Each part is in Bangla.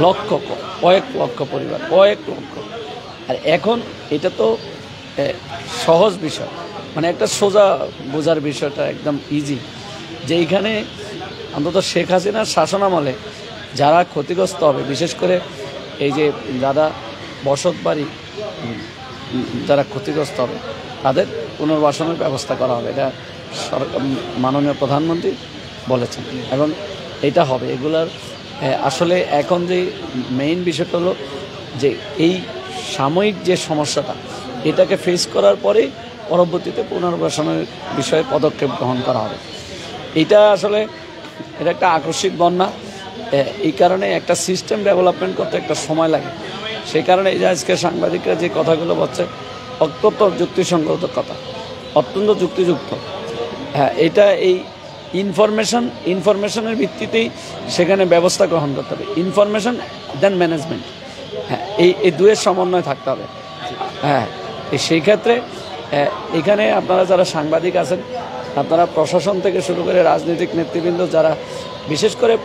লক্ষ, কয়েক লক্ষ পরিবার, কয়েক লক্ষ। আর এখন এটা তো সহজ বিষয়, মানে একটা সোজা বোঝার বিষয়টা একদম ইজি, যে এইখানে অন্তত শেখ হাসিনার শাসনামলে যারা ক্ষতিগ্রস্ত হবে, বিশেষ করে এই যে যারা বসত বাড়ি যারা ক্ষতিগ্রস্ত হবে তাদের পুনর্বাসনের ব্যবস্থা করা হবে, এটা সরকার মাননীয় প্রধানমন্ত্রী বলেছেন এবং এটা হবে। এগুলার আসলে এখন যে মেইন বিষয়টা হলো যে এই সাময়িক যে সমস্যাটা, এটাকে ফেস করার পরেই পরবর্তীতে পুনর্বাসনের বিষয়ে পদক্ষেপ গ্রহণ করা হবে। এটা আসলে এটা একটা আকস্মিক বন্যা, এই কারণে একটা সিস্টেম ডেভেলপমেন্ট করতে একটা সময় লাগে। সেই কারণে এই যে আজকে সাংবাদিকরা যে কথাগুলো বলছে অত্যন্ত যুক্তিসঙ্গত কথা, অত্যন্ত যুক্তিযুক্ত। হ্যাঁ, এটা এই ইনফরমেশনের ভিত্তিতেই সেখানে ব্যবস্থা গ্রহণ করতে হবে। ইনফরমেশন দেন ম্যানেজমেন্ট, হ্যাঁ, এই দুয়ের সমন্বয় থাকতে হবে। হ্যাঁ, সেই ক্ষেত্রে এখানে আপনারা যারা সাংবাদিক আছেন, আপনারা প্রশাসন থেকে শুরু করে রাজনৈতিক নেতৃবৃন্দ যারা, বিশেষ করে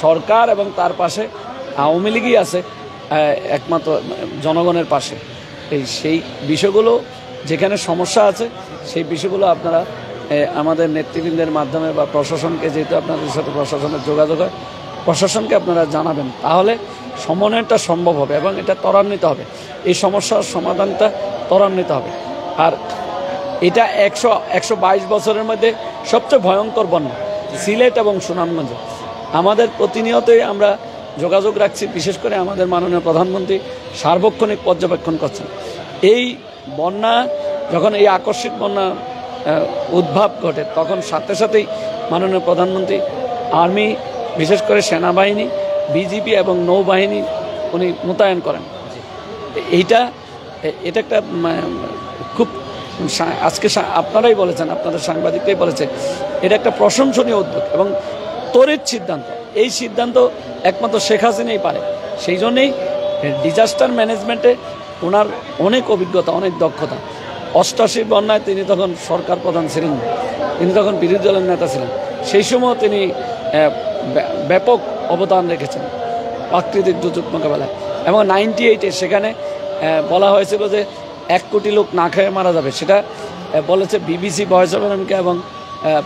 সরকার এবং তার পাশে আওয়ামী লীগই আছে একমাত্র জনগণের পাশে, সেই বিষয়গুলো যেখানে সমস্যা আছে সেই বিষয়গুলো আপনারা আমাদের নেতৃবৃন্দের মাধ্যমে বা প্রশাসনকে, যেহেতু আপনাদের সাথে প্রশাসনের যোগাযোগ হয়, প্রশাসনকে আপনারা জানাবেন, তাহলে সমন্বয়টা সম্ভব হবে এবং এটা ত্বরান্বিত হবে, এই সমস্যার সমাধানটা ত্বরান্বিত হবে। আর এটা 122 বছরের মধ্যে সবচেয়ে ভয়ঙ্কর বন্যা সিলেট এবং সুনামগঞ্জে। আমাদের প্রতিনিয়তই আমরা যোগাযোগ রাখছি, বিশেষ করে আমাদের মাননীয় প্রধানমন্ত্রী সার্বক্ষণিক পর্যবেক্ষণ করছেন। এই বন্যা যখন এই আকস্মিক বন্যা উদ্ভব ঘটে, তখন সাথে সাথেই মাননীয় প্রধানমন্ত্রী আর্মি, বিশেষ করে সেনাবাহিনী, বিজিবি এবং নৌবাহিনী উনি মোতায়েন করেন। এটা একটা খুব, আজকে আপনারাই বলেছেন, আপনাদের সাংবাদিকরাই বলেছে, এটা একটা প্রশংসনীয় উদ্যোগ এবং তড়িৎ সিদ্ধান্ত। এই সিদ্ধান্ত একমাত্র শেখ হাসিনাই পারে। সেই জন্যেই ডিজাস্টার ম্যানেজমেন্টে ওনার অনেক অভিজ্ঞতা, অনেক দক্ষতা। 88 বন্যায় তিনি তখন সরকার প্রধান ছিলেন, তিনি তখন বিরোধী দলের নেতা ছিলেন। সেই সময় তিনি ব্যাপক অবদান রেখেছেন প্রাকৃতিক দুর্যোগ মোকাবেলায়। এবং 98-এ সেখানে বলা হয়েছিল যে 1 কোটি লোক না খেয়ে মারা যাবে, সেটা বলেছে বিবিসি, ভয়েস অফ আমেরিকা এবং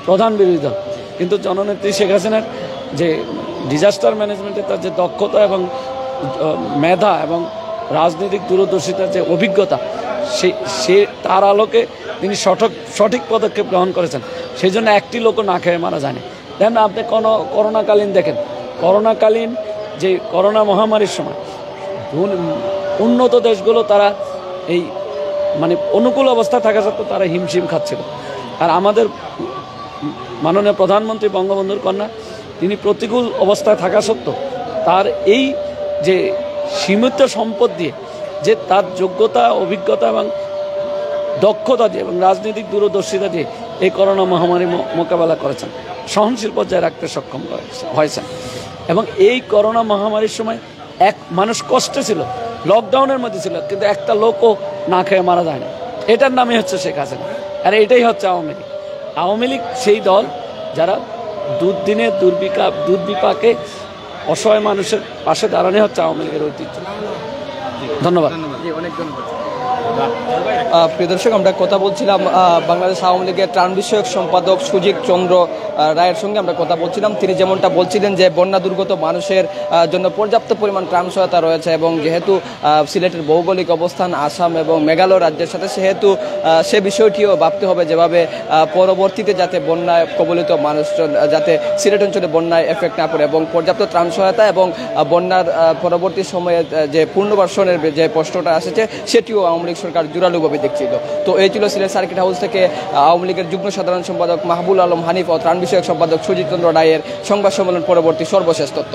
প্রধান বিরোধী দল। কিন্তু জননেত্রী শেখ হাসিনার যে ডিজাস্টার ম্যানেজমেন্টে তার যে দক্ষতা এবং মেধা এবং রাজনৈতিক দূরদর্শিতার যে অভিজ্ঞতা, সে তার আলোকে তিনি সঠিক পদক্ষেপ গ্রহণ করেছেন। সেই জন্য একটি লোকও না খেয়ে মারা যায়নি। দেখেন, আপনি করোনাকালীন দেখেন, করোনাকালীন যে করোনা মহামারীর সময় উন্নত দেশগুলো তারা এই মানে অনুকূল অবস্থা থাকা সত্ত্বেও তারা হিমশিম খাচ্ছিল। আর আমাদের মাননীয় প্রধানমন্ত্রী বঙ্গবন্ধুর কন্যা, তিনি প্রতিকূল অবস্থায় থাকা সত্ত্বেও তার এই যে সীমিত সম্পদ দিয়ে, যে তার যোগ্যতা, অভিজ্ঞতা এবং দক্ষতা দিয়ে এবং রাজনৈতিক দূরদর্শিতা দিয়ে এই করোনা মহামারী মোকাবেলা করেছেন, সহনশীল পর্যায়ে রাখতে সক্ষম হয়েছেন। এবং এই করোনা মহামারীর সময় মানুষ কষ্টে ছিল, লকডাউনের মধ্যে ছিল, কিন্তু একটা লোকও না খেয়ে মারা যায় না। এটার নামই হচ্ছে শেখ হাসিনা। আর এটাই হচ্ছে আওয়ামী লীগ। আওয়ামী লীগ সেই দল যারা দুর্দিনে দুর্বিপাকে অসহায় মানুষের পাশে দাঁড়ানো হচ্ছে আওয়ামী লীগের ঐতিহ্য। ধন্যবাদ। অনেক ধন্যবাদ। প্রিয় দর্শক, আমরা কথা বলছিলাম বাংলাদেশ আওয়ামী লীগের ত্রাণ বিষয়ক সম্পাদক সুজিত চন্দ্র রায়ের সঙ্গে আমরা কথা বলছিলাম। তিনি যেমনটা বলছিলেন যে বন্যা দুর্গত মানুষের জন্য পর্যাপ্ত পরিমাণ ত্রাণ সহায়তা রয়েছে এবং যেহেতু সিলেটের ভৌগোলিক অবস্থান আসাম এবং মেঘালয় রাজ্যের সাথে, সেহেতু সে বিষয়টিও ভাবতে হবে যেভাবে পরবর্তীতে যাতে বন্যায় কবলিত মানুষজন যাতে সিলেট অঞ্চলে বন্যায় এফেক্ট না পড়ে, এবং পর্যাপ্ত ত্রাণ সহায়তা এবং বন্যার পরবর্তী সময়ে যে পুনর্বাসনের যে প্রশ্নটা আসছে সেটিও আওয়ামী লীগ সরকার জোরালোভাবে দেখছিল। তো এই ছিল সিলেট সার্কিট হাউস থেকে আওয়ামী লীগের যুগ্ম সাধারণ সম্পাদক মাহবুল আলম হানিফ ও ত্রাণ বিষয়ক সম্পাদক সুজিত চন্দ্র রায়ের সংবাদ সম্মেলন পরবর্তী সর্বশেষ তথ্য।